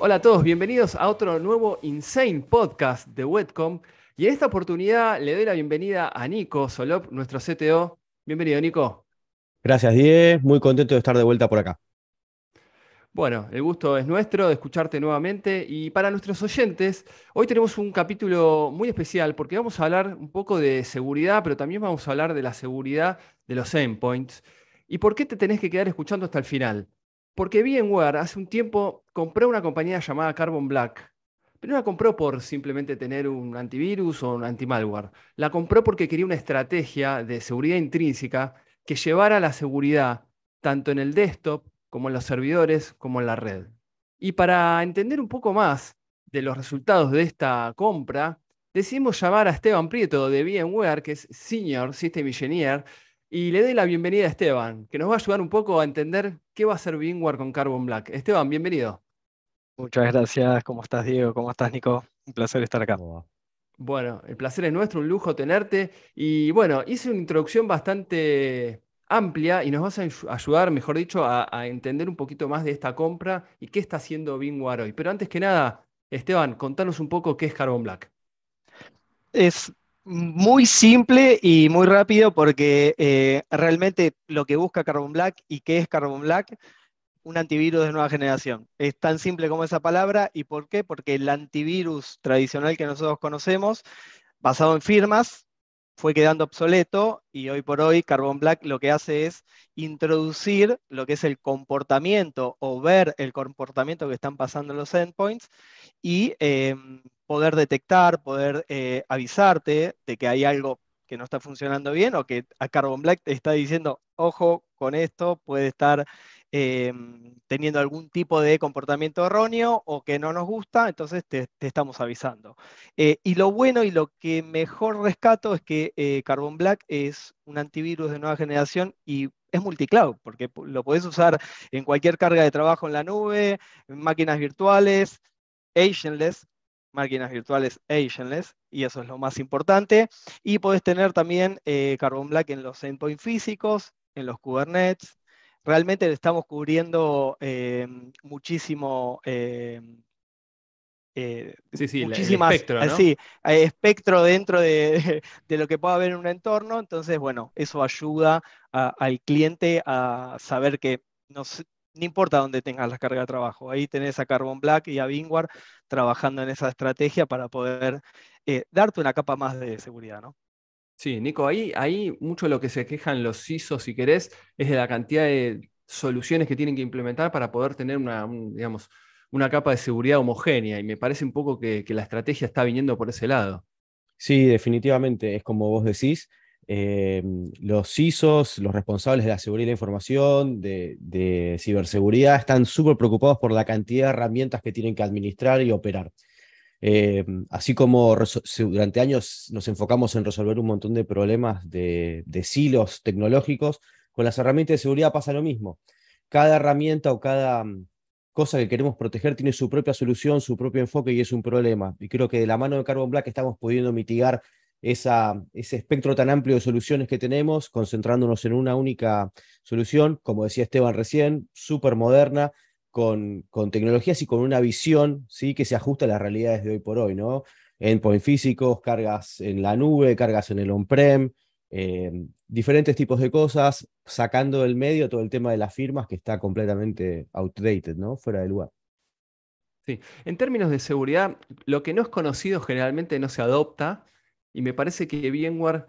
Hola a todos, bienvenidos a otro nuevo Insane Podcast de Webcom. Y en esta oportunidad le doy la bienvenida a Nico Solop, nuestro CTO. Bienvenido, Nico. Gracias, Diez. Muy contento de estar de vuelta por acá. Bueno, el gusto es nuestro de escucharte nuevamente. Y para nuestros oyentes, hoy tenemos un capítulo muy especial porque vamos a hablar un poco de seguridad, pero también vamos a hablar de la seguridad de los endpoints. ¿Y por qué te tenés que quedar escuchando hasta el final? Porque VMware hace un tiempo compró una compañía llamada Carbon Black, pero no la compró por simplemente tener un antivirus o un antimalware. La compró porque quería una estrategia de seguridad intrínseca que llevara la seguridad tanto en el desktop como en los servidores, como en la red. Y para entender un poco más de los resultados de esta compra, decidimos llamar a Esteban Prieto de VMware, que es Senior System Engineer, y le doy la bienvenida a Esteban, que nos va a ayudar un poco a entender qué va a hacer VMware con Carbon Black. Esteban, bienvenido. Muchas gracias. ¿Cómo estás, Diego? ¿Cómo estás, Nico? Un placer estar acá. ¿Cómo va? Bueno, el placer es nuestro, un lujo tenerte. Y bueno, hice una introducción bastante amplia y nos vas a ayudar, mejor dicho, a entender un poquito más de esta compra y qué está haciendo VMware hoy. Pero antes que nada, Esteban, contanos un poco qué es Carbon Black. Es muy simple y muy rápido porque realmente lo que busca Carbon Black y qué es Carbon Black, un antivirus de nueva generación. Es tan simple como esa palabra. ¿Y por qué? Porque el antivirus tradicional que nosotros conocemos, basado en firmas, fue quedando obsoleto y hoy por hoy Carbon Black lo que hace es introducir lo que es el comportamiento o ver el comportamiento que están pasando en los endpoints y poder detectar, poder avisarte de que hay algo que no está funcionando bien o que a Carbon Black te está diciendo, ojo con esto, puede estar teniendo algún tipo de comportamiento erróneo o que no nos gusta, entonces te estamos avisando. Y lo bueno y lo que mejor rescato es que Carbon Black es un antivirus de nueva generación y es multicloud, porque lo podés usar en cualquier carga de trabajo en la nube, en máquinas virtuales, agentless, máquinas virtuales agentless, y eso es lo más importante. Y podés tener también Carbon Black en los endpoints físicos, en los Kubernetes. Realmente le estamos cubriendo muchísimo, Sí, sí, el muchísimas, espectro, ¿no? así, espectro dentro de lo que pueda haber en un entorno. Entonces, bueno, eso ayuda al cliente a saber que no importa dónde tengas la carga de trabajo, ahí tenés a Carbon Black y a VMware trabajando en esa estrategia para poder darte una capa más de seguridad, ¿no? Sí, Nico, ahí mucho de lo que se quejan los CISO, si querés, es de la cantidad de soluciones que tienen que implementar para poder tener digamos, una capa de seguridad homogénea. Y me parece un poco que la estrategia está viniendo por ese lado. Sí, definitivamente, es como vos decís, eh, los CISOs, los responsables de la seguridad de la información, de ciberseguridad, están súper preocupados por la cantidad de herramientas que tienen que administrar y operar. Así como durante años nos enfocamos en resolver un montón de problemas de silos tecnológicos, con las herramientas de seguridad pasa lo mismo. Cada herramienta o cada cosa que queremos proteger tiene su propia solución, su propio enfoque y es un problema. Y creo que de la mano de Carbon Black estamos pudiendo mitigar ese espectro tan amplio de soluciones que tenemos, concentrándonos en una única solución, como decía Esteban recién, súper moderna con tecnologías y con una visión, ¿sí? Que se ajusta a las realidades de hoy por hoy, ¿no? Endpoint físicos, cargas en la nube, cargas en el on-prem, diferentes tipos de cosas, sacando del medio todo el tema de las firmas que está completamente outdated, ¿no? Fuera de lugar. Sí. En términos de seguridad, lo que no es conocido generalmente no se adopta y me parece que VMware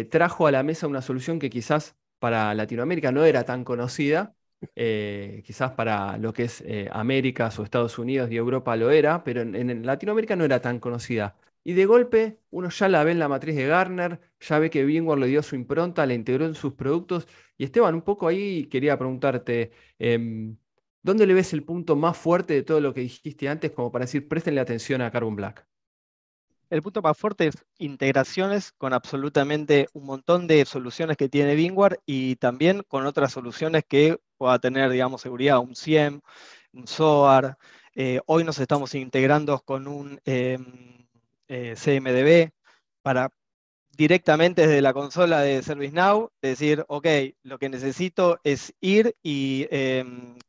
trajo a la mesa una solución que quizás para Latinoamérica no era tan conocida, quizás para lo que es Américas o Estados Unidos y Europa lo era, pero en Latinoamérica no era tan conocida. Y de golpe uno ya la ve en la matriz de Gartner, ya ve que VMware le dio su impronta, la integró en sus productos. Y Esteban, un poco ahí quería preguntarte, ¿dónde le ves el punto más fuerte de todo lo que dijiste antes, como para decir, préstenle atención a Carbon Black? El punto más fuerte es integraciones con absolutamente un montón de soluciones que tiene VMware y también con otras soluciones que pueda tener, digamos, seguridad, un SIEM, un SOAR. Hoy nos estamos integrando con un CMDB para directamente desde la consola de ServiceNow, decir, ok, lo que necesito es ir y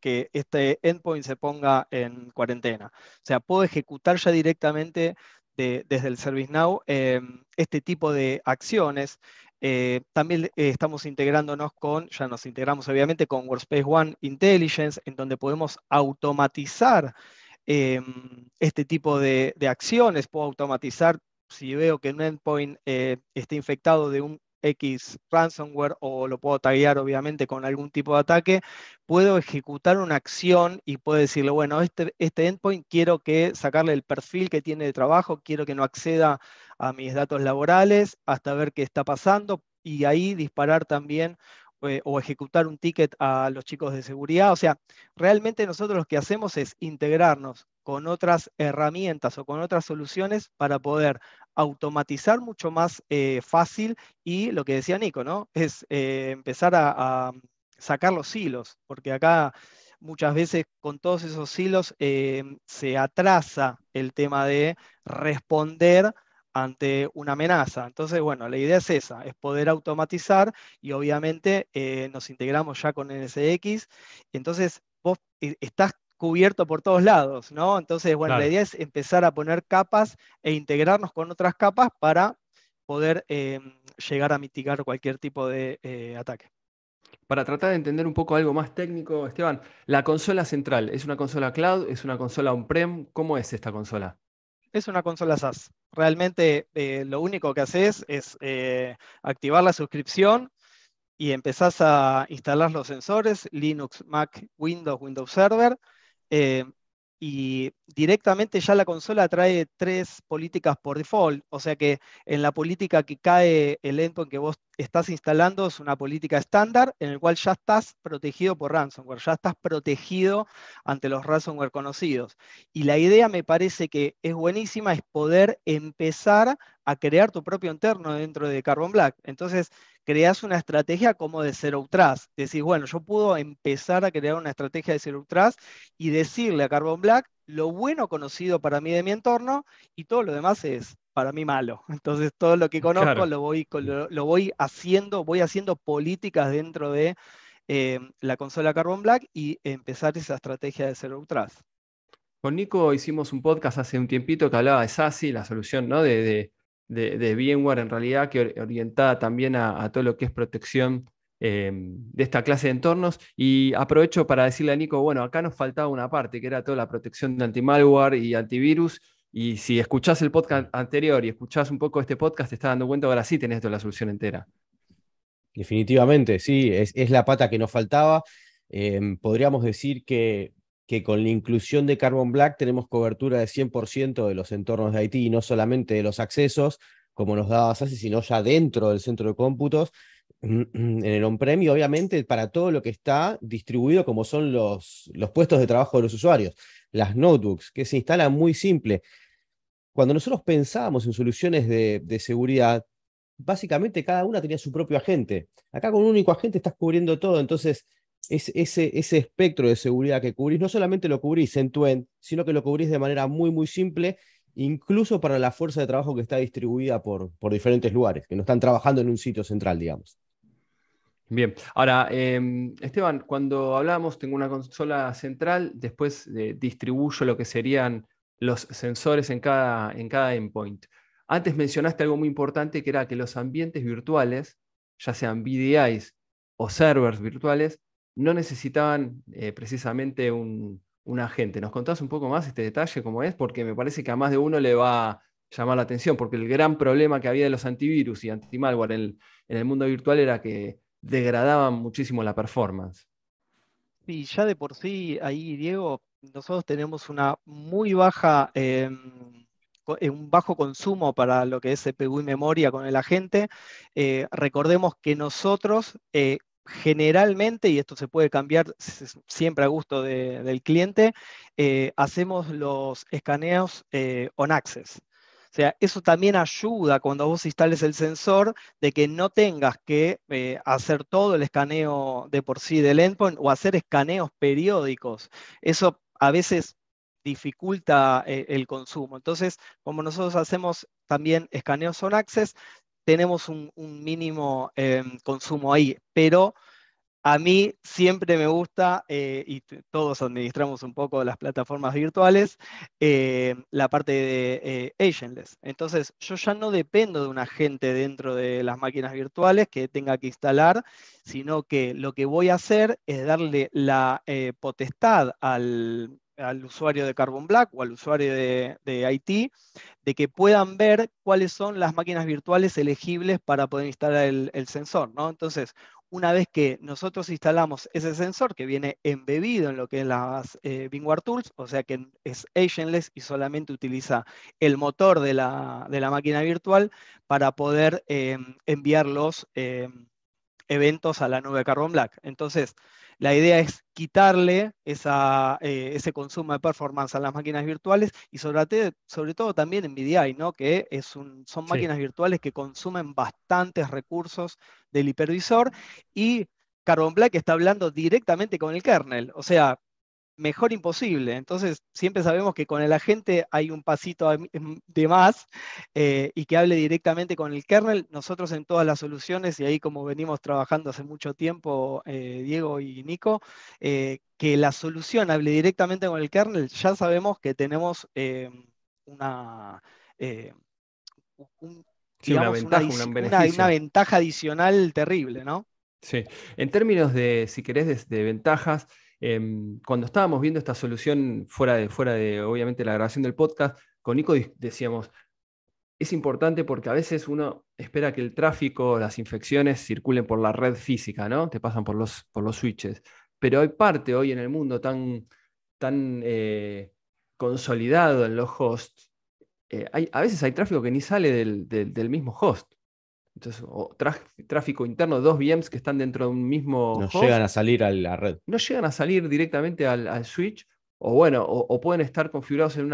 que este endpoint se ponga en cuarentena. O sea, puedo ejecutar ya directamente desde el ServiceNow este tipo de acciones. También estamos integrándonos ya nos integramos obviamente con Workspace ONE Intelligence, en donde podemos automatizar este tipo de acciones. Puedo automatizar si veo que un endpoint está infectado de un X ransomware o lo puedo taguear obviamente con algún tipo de ataque, puedo ejecutar una acción y puedo decirle, bueno, este endpoint quiero que sacarle el perfil que tiene de trabajo, quiero que no acceda a mis datos laborales hasta ver qué está pasando y ahí disparar también o ejecutar un ticket a los chicos de seguridad. O sea, realmente nosotros lo que hacemos es integrarnos con otras herramientas o con otras soluciones para poder automatizar mucho más fácil y lo que decía Nico, ¿no? Es empezar a sacar los hilos, porque acá muchas veces con todos esos hilos se atrasa el tema de responder ante una amenaza. Entonces, bueno, la idea es esa, es poder automatizar y obviamente nos integramos ya con NSX. Entonces, vos estás cubierto por todos lados, ¿no? Entonces, bueno, la Claro. idea es empezar a poner capas e integrarnos con otras capas para poder llegar a mitigar cualquier tipo de ataque. Para tratar de entender un poco algo más técnico, Esteban, la consola central, ¿es una consola cloud? ¿Es una consola on-prem? ¿Cómo es esta consola? Es una consola SaaS. Realmente lo único que haces es activar la suscripción y empezás a instalar los sensores, Linux, Mac, Windows, Windows Server, eh, y directamente ya la consola trae 3 políticas por default, o sea que en la política que cae el endpoint que vos estás instalando es una política estándar en el cual ya estás protegido por ransomware, ya estás protegido ante los ransomware conocidos. Y la idea me parece que es buenísima, es poder empezar a crear tu propio interno dentro de Carbon Black. Entonces, creas una estrategia como de Zero Trust. Decís, bueno, yo puedo empezar a crear una estrategia de Zero Trust y decirle a Carbon Black lo bueno conocido para mí de mi entorno y todo lo demás es para mí malo. Entonces, todo lo que conozco Claro. lo voy haciendo políticas dentro de la consola Carbon Black y empezar esa estrategia de Zero Trust. Con Nico hicimos un podcast hace un tiempito que hablaba de SASI, la solución, ¿no? de VMware en realidad, que orientada también a todo lo que es protección de esta clase de entornos. Y aprovecho para decirle a Nico, bueno, acá nos faltaba una parte, que era toda la protección de anti-malware y antivirus. Y si escuchás el podcast anterior y escuchás un poco este podcast, te estás dando cuenta, ahora sí tenés toda la solución entera. Definitivamente, sí, es la pata que nos faltaba. Podríamos decir que con la inclusión de Carbon Black tenemos cobertura de 100% de los entornos de IT y no solamente de los accesos, como nos daba SASE, sino ya dentro del centro de cómputos, en el on-prem y obviamente para todo lo que está distribuido como son los puestos de trabajo de los usuarios, las notebooks, que se instalan muy simple. Cuando nosotros pensábamos en soluciones de seguridad, básicamente cada una tenía su propio agente. Acá con un único agente estás cubriendo todo, entonces ese espectro de seguridad que cubrís, no solamente lo cubrís end-to-end, sino que lo cubrís de manera muy, muy simple, incluso para la fuerza de trabajo que está distribuida por diferentes lugares, que no están trabajando en un sitio central, digamos. Bien, ahora, Esteban, cuando hablábamos, tengo una consola central, después distribuyo lo que serían los sensores en cada endpoint. Antes mencionaste algo muy importante que era que los ambientes virtuales, ya sean VDIs o servers virtuales, no necesitaban precisamente un agente. ¿Nos contás un poco más este detalle, cómo es? Porque me parece que a más de uno le va a llamar la atención, porque el gran problema que había de los antivirus y antimalware en el mundo virtual era que degradaban muchísimo la performance. Y ya de por sí, ahí, Diego, nosotros tenemos una muy baja, un bajo consumo para lo que es CPU y memoria con el agente. Recordemos que nosotros, generalmente, y esto se puede cambiar siempre a gusto del cliente, hacemos los escaneos on access. O sea, eso también ayuda cuando vos instales el sensor de que no tengas que hacer todo el escaneo de por sí del endpoint o hacer escaneos periódicos. Eso a veces dificulta el consumo. Entonces, como nosotros hacemos también escaneos on access, tenemos un mínimo consumo ahí, pero a mí siempre me gusta, y todos administramos un poco las plataformas virtuales, la parte de agentless. Entonces, yo ya no dependo de un agente dentro de las máquinas virtuales que tenga que instalar, sino que lo que voy a hacer es darle la potestad al usuario de Carbon Black o al usuario de IT de que puedan ver cuáles son las máquinas virtuales elegibles para poder instalar el sensor, ¿no? Entonces, una vez que nosotros instalamos ese sensor que viene embebido en lo que es las VMware Tools, o sea que es agentless y solamente utiliza el motor de la máquina virtual para poder enviar los eventos a la nube Carbon Black. Entonces, la idea es quitarle ese consumo de performance a las máquinas virtuales y sobre todo también en VDI, ¿no? Que son Sí. máquinas virtuales que consumen bastantes recursos del hipervisor y Carbon Black está hablando directamente con el kernel. O sea, mejor imposible. Entonces, siempre sabemos que con el agente hay un pasito de más y que hable directamente con el kernel. Nosotros en todas las soluciones, y ahí como venimos trabajando hace mucho tiempo, Diego y Nico, que la solución hable directamente con el kernel, ya sabemos que tenemos una, eh, Sí, una digamos, ventaja, un una beneficio. ventaja adicional terrible, ¿no? Sí. En términos de, si querés, de ventajas, cuando estábamos viendo esta solución fuera de, obviamente, la grabación del podcast, con Nico decíamos, es importante porque a veces uno espera que el tráfico, las infecciones circulen por la red física, ¿no? Te pasan por los switches. Pero hay parte hoy en el mundo tan consolidado en los hosts, a veces hay tráfico que ni sale del mismo host. Entonces, o tráfico interno, dos VMs que están dentro de un mismo No llegan host, a salir a la red. no llegan a salir directamente al switch, o bueno, o pueden estar configurados en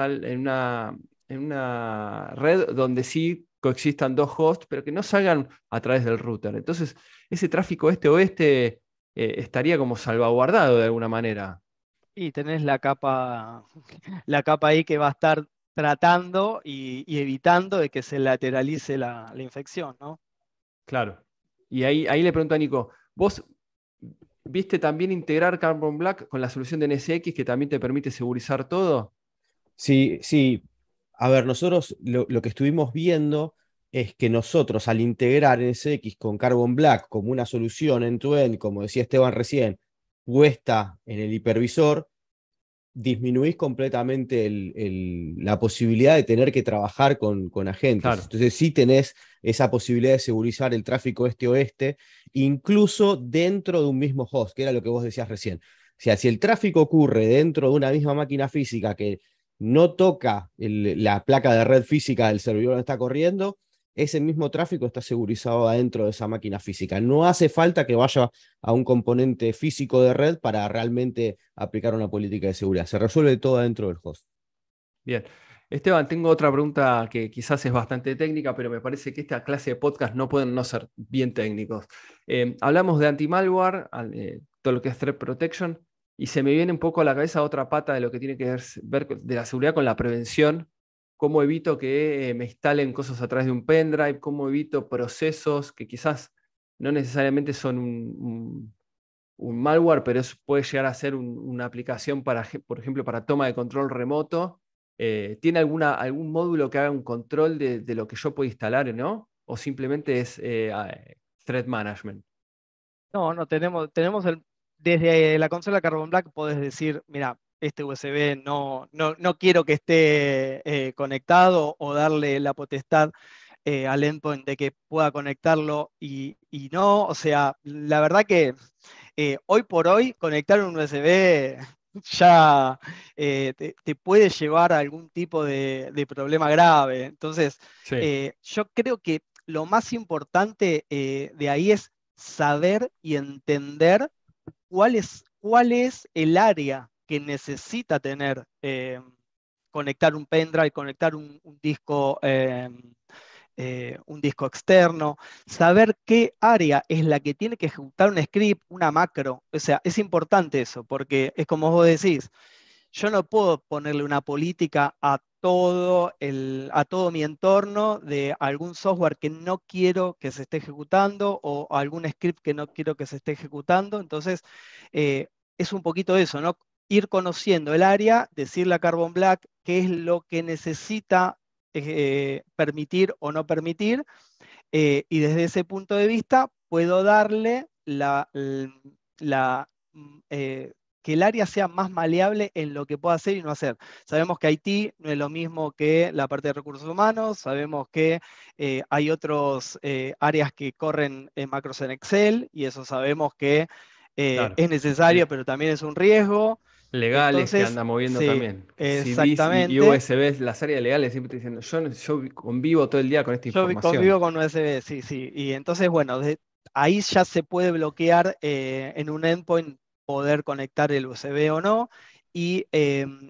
una red donde sí coexistan dos hosts, pero que no salgan a través del router. Entonces, ese tráfico este-oeste estaría como salvaguardado de alguna manera. Y tenés la capa ahí que va a estar tratando y evitando de que se lateralice la infección, ¿no? Claro. Y ahí le pregunto a Nico, ¿vos viste también integrar Carbon Black con la solución de NSX que también te permite segurizar todo? Sí, sí. A ver, nosotros lo que estuvimos viendo es que nosotros al integrar NSX con Carbon Black como una solución end-to-end, como decía Esteban recién, puesta en el hipervisor, disminuís completamente la posibilidad de tener que trabajar con agentes. Claro, Entonces sí tenés esa posibilidad de segurizar el tráfico este-oeste, incluso dentro de un mismo host, que era lo que vos decías recién. O sea, si el tráfico ocurre dentro de una misma máquina física que no toca la placa de red física del servidor donde está corriendo, ese mismo tráfico está segurizado adentro de esa máquina física. No hace falta que vaya a un componente físico de red para realmente aplicar una política de seguridad. Se resuelve todo dentro del host. bien. Esteban, tengo otra pregunta que quizás es bastante técnica, pero me parece que esta clase de podcast no pueden no ser bien técnicos. Hablamos de anti-malware, todo lo que es threat protection, y se me viene un poco a la cabeza otra pata de lo que tiene que ver de la seguridad con la prevención. ¿Cómo evito que me instalen cosas a través de un pendrive? ¿Cómo evito procesos que quizás no necesariamente son un malware, pero eso puede llegar a ser una aplicación para, por ejemplo, para toma de control remoto? ¿Tiene algún módulo que haga un control de lo que yo puedo instalar, ¿no? ¿O simplemente es threat management? No, no, desde la consola Carbon Black podés decir, mira, este USB no quiero que esté conectado o darle la potestad al endpoint de que pueda conectarlo y no. O sea, la verdad que hoy por hoy conectar un USB ya te puede llevar a algún tipo de problema grave. Entonces, Sí, yo creo que lo más importante de ahí es saber y entender cuál es el área que necesita tener, conectar un pendrive, conectar un disco externo, saber qué área es la que tiene que ejecutar un script, una macro. O sea, es importante eso, porque es como vos decís, yo no puedo ponerle una política a a todo mi entorno de algún software que no quiero que se esté ejecutando o algún script que no quiero que se esté ejecutando. Entonces, es un poquito eso, ¿no? Ir conociendo el área, decirle a Carbon Black qué es lo que necesita permitir o no permitir, y desde ese punto de vista puedo darle que el área sea más maleable en lo que pueda hacer y no hacer. Sabemos que IT no es lo mismo que la parte de recursos humanos, sabemos que hay otros áreas que corren macros en Excel, y eso sabemos que Claro. es necesario, pero también es un riesgo. Legales que Entonces, anda moviendo sí, también. CDs y exactamente. USBs, las áreas legales siempre te dicen, yo convivo todo el día con esta Yo información. convivo con USB, sí, sí. Y entonces, bueno, ahí ya se puede bloquear en un endpoint poder conectar el USB o no. Y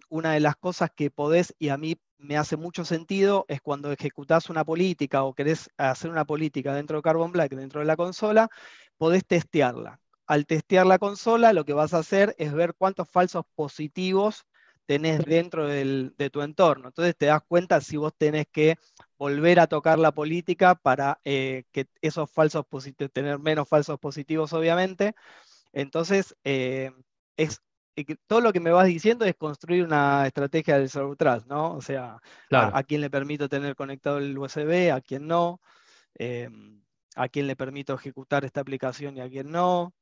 una de las cosas que podés, y a mí me hace mucho sentido, es cuando ejecutás una política o querés hacer una política dentro de Carbon Black, dentro de la consola, podés testearla. Al testear la consola, lo que vas a hacer es ver cuántos falsos positivos tenés dentro de tu entorno. Entonces te das cuenta si vos tenés que volver a tocar la política para que esos falsos positivos, tener menos falsos positivos, obviamente. Entonces, todo lo que me vas diciendo es construir una estrategia del Zero Trust, ¿no? O sea, Claro. a quién le permito tener conectado el USB, a quién no, eh, a quién le permito ejecutar esta aplicación y a quién no.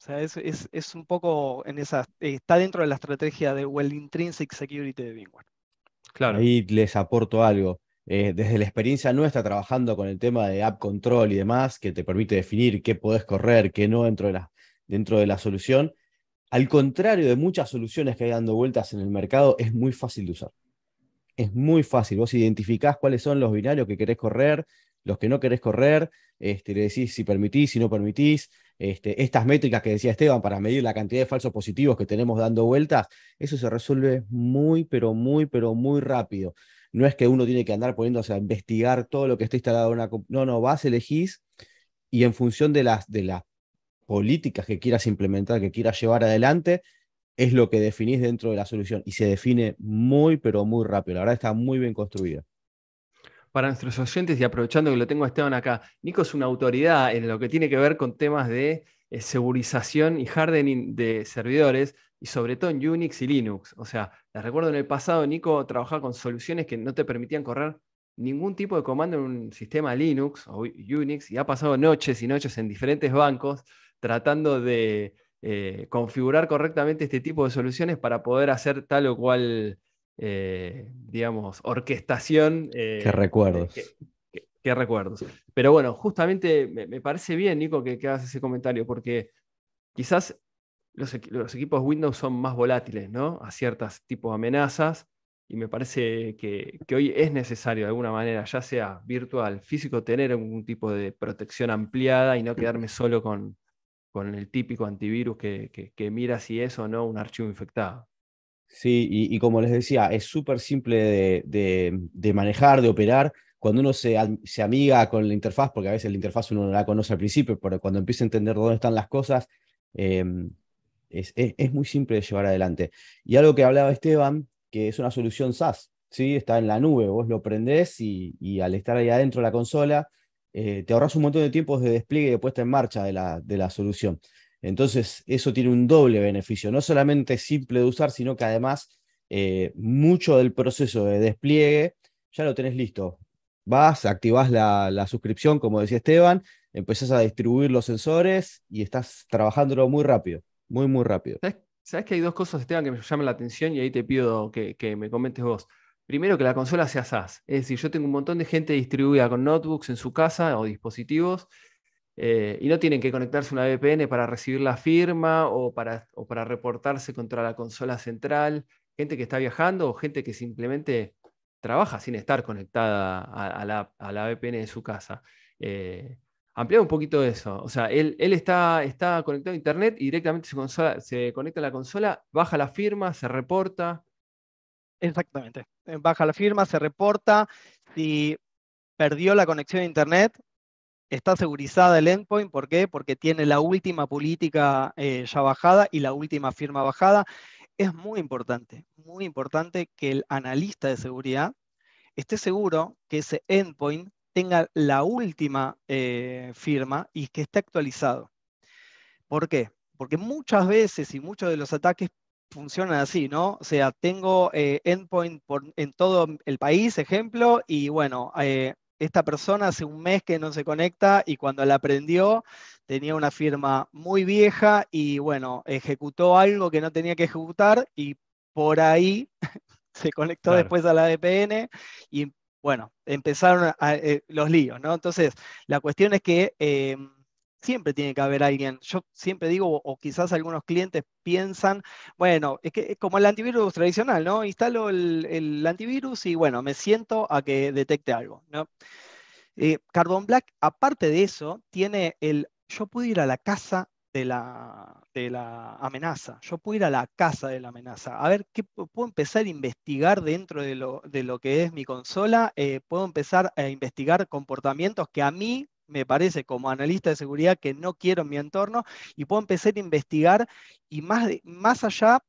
O sea, es un poco en esa, está dentro de la estrategia de Well Intrinsic Security de VMware. Claro. Ahí les aporto algo. Desde la experiencia nuestra trabajando con el tema de app control y demás, que te permite definir qué podés correr, qué no dentro de la solución, al contrario de muchas soluciones que hay dando vueltas en el mercado, es muy fácil de usar. Es muy fácil. Vos identificás cuáles son los binarios que querés correr, los que no querés correr, le decís si permitís, si no permitís. Estas métricas que decía Esteban para medir la cantidad de falsos positivos que tenemos dando vueltas, eso se resuelve muy, pero muy, pero muy rápido. No es que uno tiene que andar poniéndose a investigar todo lo que está instalado en una... No, no, vas, elegís y en función de las políticas que quieras implementar, que quieras llevar adelante, es lo que definís dentro de la solución y se define muy, pero muy rápido. La verdad está muy bien construida. Para nuestros oyentes, y aprovechando que lo tengo a Esteban acá, Nico es una autoridad en lo que tiene que ver con temas de segurización y hardening de servidores, y sobre todo en Unix y Linux. O sea, les recuerdo en el pasado, Nico trabajaba con soluciones que no te permitían correr ningún tipo de comando en un sistema Linux o Unix, y ha pasado noches y noches en diferentes bancos tratando de configurar correctamente este tipo de soluciones para poder hacer tal o cual digamos, orquestación. Qué recuerdos. Qué recuerdos. Pero bueno, justamente me parece bien, Nico, que hagas ese comentario, porque quizás los equipos Windows son más volátiles, ¿no? A ciertos tipos de amenazas, y me parece que hoy es necesario de alguna manera, ya sea virtual, físico, tener algún tipo de protección ampliada y no quedarme solo con el típico antivirus que mira si es o no un archivo infectado. Sí, y como les decía, es súper simple de manejar, de operar. Cuando uno se amiga con la interfaz, porque a veces la interfaz uno no la conoce al principio, pero cuando empieza a entender dónde están las cosas, eh, es muy simple de llevar adelante. Y algo que hablaba Esteban, que es una solución SaaS, ¿sí? Está en la nube, vos lo prendés y al estar ahí adentro de la consola, te ahorras un montón de tiempos de despliegue y de puesta en marcha de la solución. Entonces, eso tiene un doble beneficio. No solamente es simple de usar, sino que además mucho del proceso de despliegue ya lo tenés listo. Vas, activás la suscripción, como decía Esteban, empezás a distribuir los sensores y estás trabajándolo muy rápido, muy, muy rápido. ¿Sabes que hay dos cosas, Esteban, que me llaman la atención y ahí te pido que me comentes vos? Primero, que la consola sea SaaS. Es decir, yo tengo un montón de gente distribuida con notebooks en su casa o dispositivos y no tienen que conectarse a una VPN para recibir la firma o para reportarse contra la consola central. Gente que está viajando o gente que simplemente trabaja sin estar conectada a la VPN de su casa. Eh, Amplía un poquito eso. O sea, él está conectado a internet y directamente se conecta a la consola, baja la firma, se reporta. Exactamente. Baja la firma, se reporta. Si perdió la conexión a internet, está segurizada el endpoint. ¿Por qué? Porque tiene la última política ya bajada y la última firma bajada. Es muy importante que el analista de seguridad esté seguro que ese endpoint tenga la última firma y que esté actualizado. ¿Por qué? Porque muchas veces y muchos de los ataques funcionan así, ¿no? O sea, tengo endpoint en todo el país, ejemplo, y bueno, esta persona hace un mes que no se conecta y cuando la aprendió tenía una firma muy vieja y bueno, ejecutó algo que no tenía que ejecutar y por ahí se conectó Claro. después a la VPN y bueno, empezaron los líos, ¿no? Entonces, la cuestión es que siempre tiene que haber alguien. Yo siempre digo, o quizás algunos clientes piensan, bueno, es que es como el antivirus tradicional, ¿no? Instalo el antivirus y bueno, me siento a que detecte algo, ¿no? Carbon Black, aparte de eso, tiene yo puedo ir a la casa de la amenaza, yo puedo ir a la casa de la amenaza, a ver qué puedo empezar a investigar dentro de lo que es mi consola, puedo empezar a investigar comportamientos que a mí me parece como analista de seguridad que no quiero en mi entorno y puedo empezar a investigar y más allá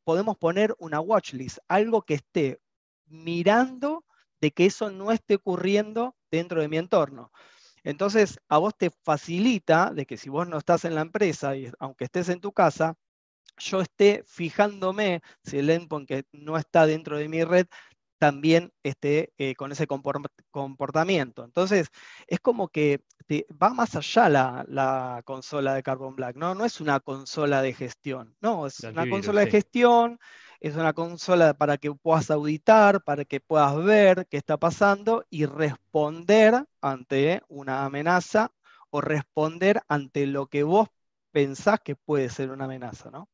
podemos poner una watchlist, algo que esté mirando de que eso no esté ocurriendo dentro de mi entorno. Entonces, a vos te facilita de que si vos no estás en la empresa, y aunque estés en tu casa, yo esté fijándome si el endpoint que no está dentro de mi red también esté con ese comportamiento. Entonces, es como que va más allá la consola de Carbon Black, ¿no? No es una consola de gestión, no, es De una antivirus, consola de sí. gestión, es una consola para que puedas auditar, para que puedas ver qué está pasando y responder ante una amenaza o responder ante lo que vos pensás que puede ser una amenaza, ¿no?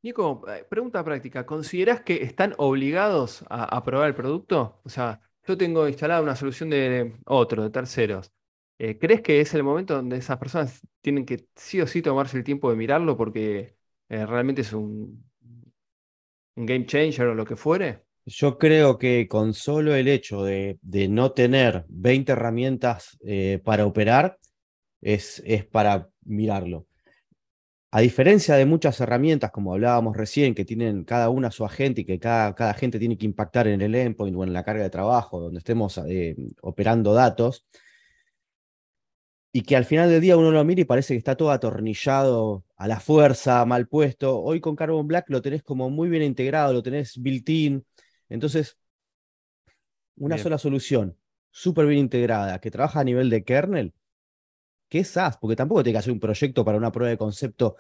Nico, pregunta práctica. ¿Considerás que están obligados a probar el producto? O sea, yo tengo instalada una solución de terceros. ¿Crees que es el momento donde esas personas tienen que sí o sí tomarse el tiempo de mirarlo porque realmente es un game changer o lo que fuere? Yo creo que con solo el hecho de no tener 20 herramientas para operar es para mirarlo. A diferencia de muchas herramientas, como hablábamos recién, que tienen cada una su agente y que cada agente tiene que impactar en el endpoint o en la carga de trabajo, donde estemos operando datos, y que al final del día uno lo mira y parece que está todo atornillado a la fuerza, mal puesto. Hoy con Carbon Black lo tenés como muy bien integrado, lo tenés built-in. Entonces, una Bien. sola solución, súper bien integrada, que trabaja a nivel de kernel, que es SaaS, porque tampoco tenés que hacer un proyecto para una prueba de concepto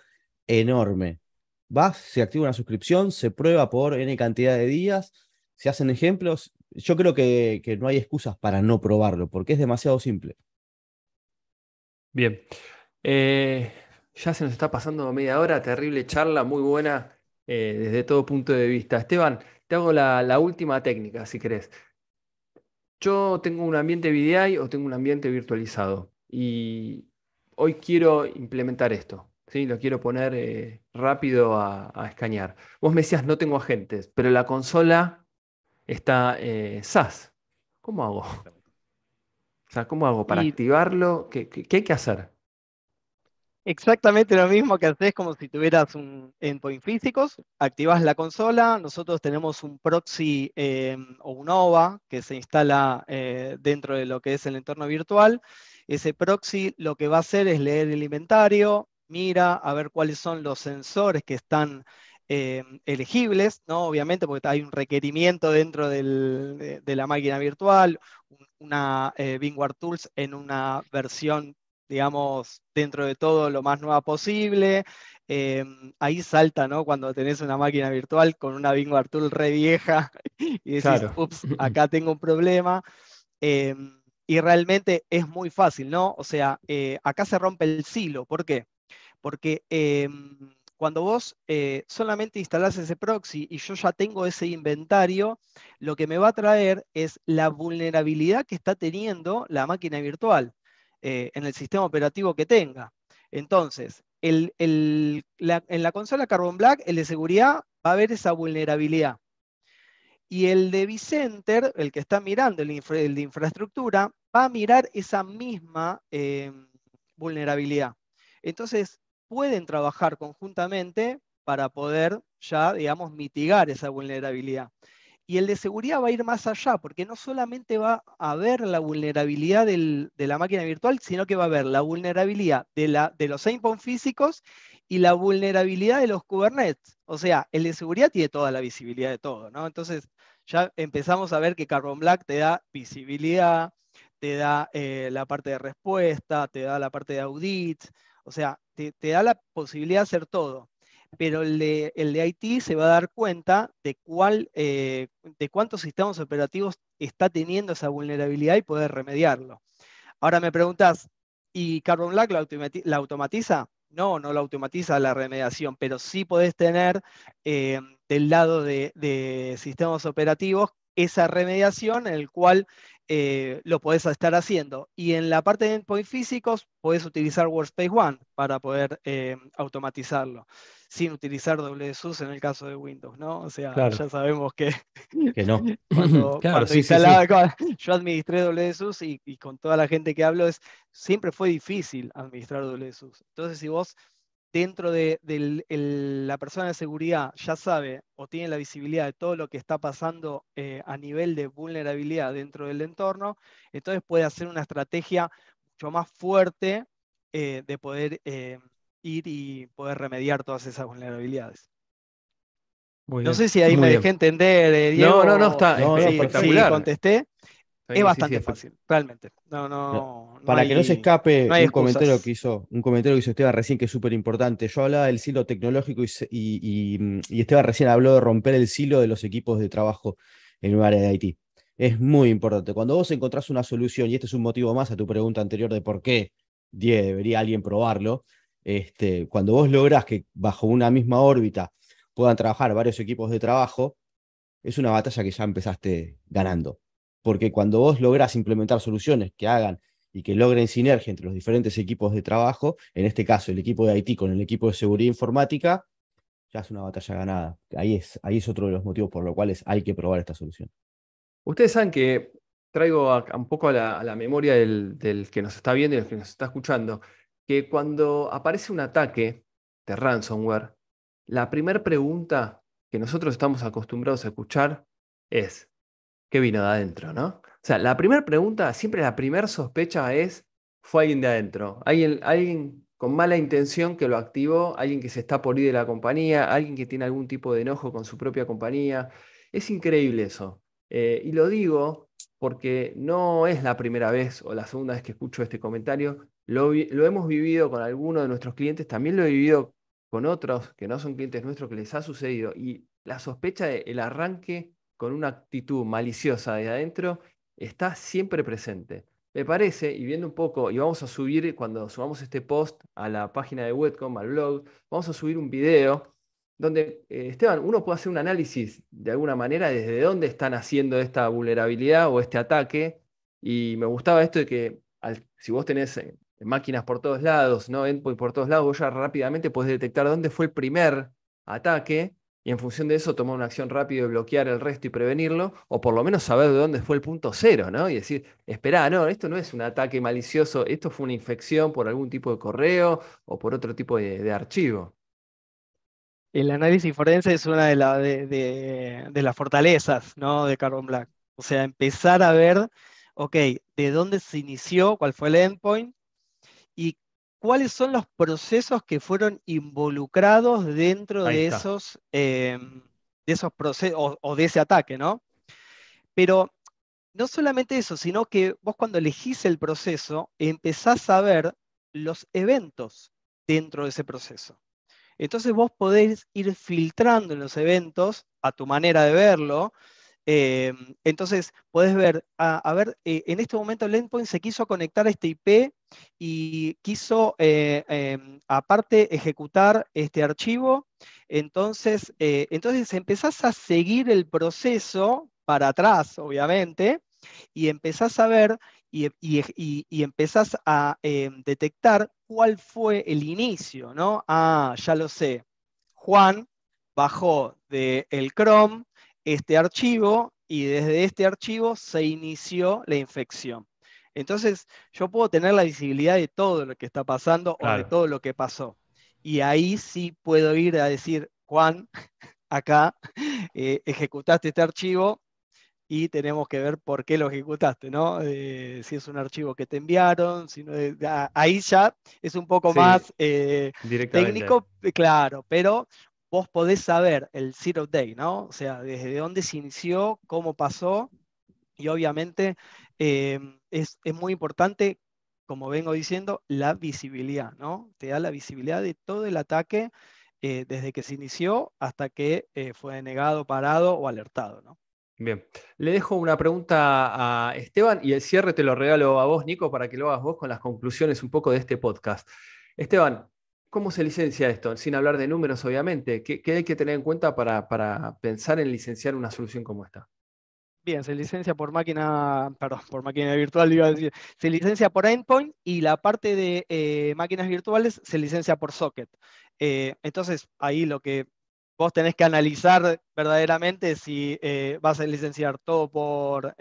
enorme. Vas, se activa una suscripción, se prueba por N cantidad de días, se hacen ejemplos. Yo creo que no hay excusas para no probarlo, porque es demasiado simple. Bien. Eh, ya se nos está pasando media hora, terrible charla, muy buena desde todo punto de vista. Esteban, te hago la última técnica, si querés. Yo tengo un ambiente VDI o tengo un ambiente virtualizado y hoy quiero implementar esto, ¿sí? Lo quiero poner rápido a escanear. Vos me decías no tengo agentes, pero la consola está SaaS. ¿Cómo hago? O sea, ¿cómo hago para Y activarlo? ¿Qué hay que hacer? exactamente lo mismo que haces como si tuvieras un endpoint físicos, activas la consola, nosotros tenemos un proxy o un OVA que se instala dentro de lo que es el entorno virtual. Ese proxy lo que va a hacer es leer el inventario, mira a ver cuáles son los sensores que están elegibles, ¿no? Obviamente porque hay un requerimiento dentro de la máquina virtual, una VMware Tools en una versión digamos, dentro de todo lo más nueva posible. Ahí salta, ¿no? Cuando tenés una máquina virtual con una VMware Tool re vieja y decís, Claro. ups, acá tengo un problema. Eh, y realmente es muy fácil, ¿no? O sea, acá se rompe el silo. ¿Por qué? Porque cuando vos solamente instalás ese proxy y yo ya tengo ese inventario, lo que me va a traer es la vulnerabilidad que está teniendo la máquina virtual en el sistema operativo que tenga. Entonces, en la consola Carbon Black, el de seguridad, va a haber esa vulnerabilidad. Y el de vCenter, el que está mirando el de infraestructura, va a mirar esa misma vulnerabilidad. Entonces, pueden trabajar conjuntamente para poder ya, digamos, mitigar esa vulnerabilidad. Y el de seguridad va a ir más allá, porque no solamente va a ver la vulnerabilidad de la máquina virtual, sino que va a ver la vulnerabilidad de los endpoints físicos y la vulnerabilidad de los Kubernetes. O sea, el de seguridad tiene toda la visibilidad de todo, ¿no? Entonces ya empezamos a ver que Carbon Black te da visibilidad, te da la parte de respuesta, te da la parte de audit, o sea, te da la posibilidad de hacer todo. Pero el de IT se va a dar cuenta de cuántos sistemas operativos está teniendo esa vulnerabilidad y poder remediarlo. Ahora me preguntas, ¿y Carbon Black la automatiza? No, no lo automatiza la remediación, pero sí podés tener del lado de sistemas operativos esa remediación en el cual lo podés estar haciendo. Y en la parte de endpoint físicos podés utilizar Workspace ONE para poder automatizarlo, sin utilizar WSUS en el caso de Windows, ¿no? O sea, Claro. ya sabemos que Que no. cuando, Claro, cuando sí, sí, instalaba, sí. yo administré WSUS y con toda la gente que hablo siempre fue difícil administrar WSUS. Entonces, si vos dentro de la persona de seguridad ya sabe o tiene la visibilidad de todo lo que está pasando a nivel de vulnerabilidad dentro del entorno, entonces puede hacer una estrategia mucho más fuerte de poder ir y poder remediar todas esas vulnerabilidades. Muy No bien, sé si ahí muy me dejé bien. entender, No, no, no, Diego, está No, no, si perfecto. espectacular. contesté. Es Sí, sí, sí, bastante fácil, realmente. No, No, no, no para que no se hay, escape no hay excusas. un comentario que hizo Esteban recién que es súper importante. Yo hablaba del silo tecnológico y Esteban recién habló de romper el silo de los equipos de trabajo en un área de IT. Es muy importante. Cuando vos encontrás una solución, y este es un motivo más a tu pregunta anterior de por qué debería alguien probarlo, cuando vos lográs que bajo una misma órbita puedan trabajar varios equipos de trabajo, es una batalla que ya empezaste ganando. Porque cuando vos lográs implementar soluciones que hagan y que logren sinergia entre los diferentes equipos de trabajo, en este caso el equipo de IT con el equipo de seguridad informática, ya es una batalla ganada. Ahí es otro de los motivos por los cuales hay que probar esta solución. Ustedes saben que traigo un poco a la memoria del que nos está viendo y del que nos está escuchando, que cuando aparece un ataque de ransomware, la primera pregunta que nosotros estamos acostumbrados a escuchar es, ¿qué vino de adentro, no? O sea, la primera pregunta, siempre la primera sospecha es, fue alguien de adentro, alguien con mala intención que lo activó, alguien que se está por ir de la compañía, alguien que tiene algún tipo de enojo con su propia compañía. Es increíble eso. Y lo digo porque no es la primera vez o la segunda vez que escucho este comentario. Lo hemos vivido con algunos de nuestros clientes, también lo he vivido con otros que no son clientes nuestros que les ha sucedido. Y la sospecha del arranque con una actitud maliciosa de adentro está siempre presente. Me parece, y viendo un poco, y vamos a subir, cuando subamos este post a la página de Webcom, al blog, vamos a subir un video donde, Esteban, uno puede hacer un análisis de alguna manera desde dónde están haciendo esta vulnerabilidad o este ataque. Y me gustaba esto de que si vos tenés máquinas por todos lados, ¿no? Endpoint por todos lados, vos ya rápidamente podés detectar dónde fue el primer ataque y en función de eso tomar una acción rápida y bloquear el resto y prevenirlo, o por lo menos saber de dónde fue el punto cero, ¿no? Y decir, esperá, no, esto no es un ataque malicioso, esto fue una infección por algún tipo de correo o por otro tipo de archivo. El análisis forense es una de las fortalezas, ¿no? De Carbon Black. O sea, empezar a ver, ok, de dónde se inició, cuál fue el endpoint y cuáles son los procesos que fueron involucrados dentro Ahí de está. esos procesos o de ese ataque, ¿no? Pero no solamente eso, sino que vos cuando elegís el proceso, empezás a ver los eventos dentro de ese proceso. Entonces vos podés ir filtrando en los eventos a tu manera de verlo. eh, entonces podés ver, a ver, en este momento el endpoint se quiso conectar a este IP y quiso aparte ejecutar este archivo. Entonces empezás a seguir el proceso para atrás, obviamente, y empezás a ver y empezás a detectar cuál fue el inicio, ¿no? Ah, ya lo sé. Juan bajó del Chrome este archivo y desde este archivo se inició la infección. Entonces, yo puedo tener la visibilidad de todo lo que está pasando o de Claro. todo lo que pasó. Y ahí sí puedo ir a decir, Juan, acá ejecutaste este archivo y tenemos que ver por qué lo ejecutaste, ¿no? Si es un archivo que te enviaron, si no, ahí ya es un poco Sí, más directamente. técnico, claro, pero vos podés saber el zero day, ¿no? O sea, desde dónde se inició, cómo pasó, y obviamente es muy importante, como vengo diciendo, la visibilidad, ¿no? Te da la visibilidad de todo el ataque desde que se inició hasta que fue denegado, parado o alertado, ¿no? Bien. Le dejo una pregunta a Esteban y el cierre te lo regalo a vos, Nico, para que lo hagas vos con las conclusiones un poco de este podcast. Esteban, ¿cómo se licencia esto? Sin hablar de números, obviamente. ¿Qué hay que tener en cuenta para pensar en licenciar una solución como esta? Bien, se licencia por máquina, perdón, por máquina virtual, iba a decir, se licencia por endpoint y la parte de máquinas virtuales se licencia por socket. Entonces, ahí lo que vos tenés que analizar verdaderamente es si vas a licenciar todo por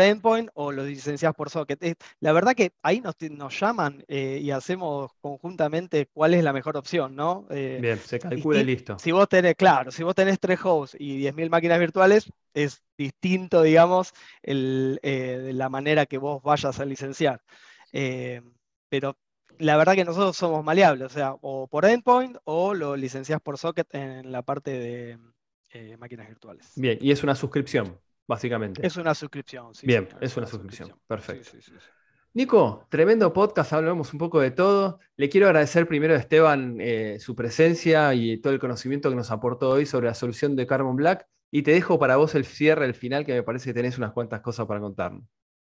endpoint o lo licencias por socket. La verdad que ahí nos llaman y hacemos conjuntamente cuál es la mejor opción, ¿no? Bien, se calcula y listo. Si vos tenés, claro, si vos tenés 3 hosts y 10.000 máquinas virtuales, es distinto, digamos, de la manera que vos vayas a licenciar. Eh, pero la verdad que nosotros somos maleables, o sea, o por endpoint o lo licenciás por socket en la parte de máquinas virtuales. Bien, y es una suscripción, básicamente. Es una suscripción, sí, Bien, señor, es es una una suscripción. suscripción. Sí, Perfecto. sí, sí, sí. Nico, tremendo podcast, hablamos un poco de todo. Le quiero agradecer primero a Esteban su presencia y todo el conocimiento que nos aportó hoy sobre la solución de Carbon Black. Y te dejo para vos el cierre, el final, que me parece que tenés unas cuantas cosas para contarnos.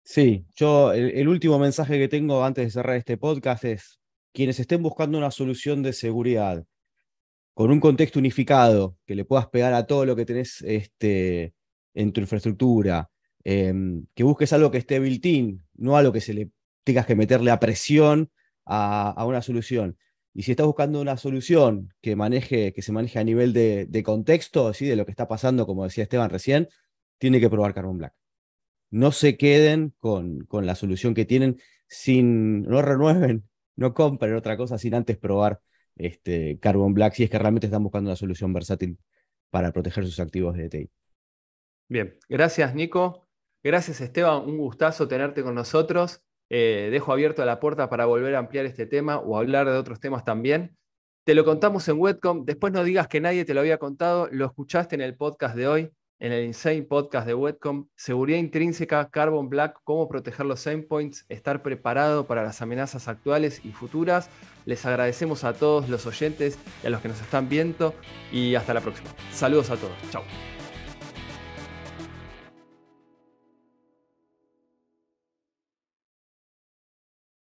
Sí, yo el último mensaje que tengo antes de cerrar este podcast es, quienes estén buscando una solución de seguridad con un contexto unificado, que le puedas pegar a todo lo que tenés en tu infraestructura, que busques algo que esté built-in, no algo que se le tengas que meterle a presión a una solución. Y si estás buscando una solución que se maneje a nivel de contexto, ¿sí? De lo que está pasando, como decía Esteban recién, tiene que probar Carbon Black. No se queden con la solución que tienen no renueven, no compren otra cosa sin antes probar Carbon Black si es que realmente están buscando una solución versátil para proteger sus activos de TI. Bien, gracias Nico. Gracias Esteban, un gustazo tenerte con nosotros. Dejo abierta la puerta para volver a ampliar este tema o hablar de otros temas también. Te lo contamos en Webcom, después no digas que nadie te lo había contado, lo escuchaste en el podcast de hoy, en el Insane Podcast de Webcom. Seguridad intrínseca, Carbon Black, cómo proteger los endpoints, estar preparado para las amenazas actuales y futuras. Les agradecemos a todos los oyentes y a los que nos están viendo y hasta la próxima. Saludos a todos. Chao.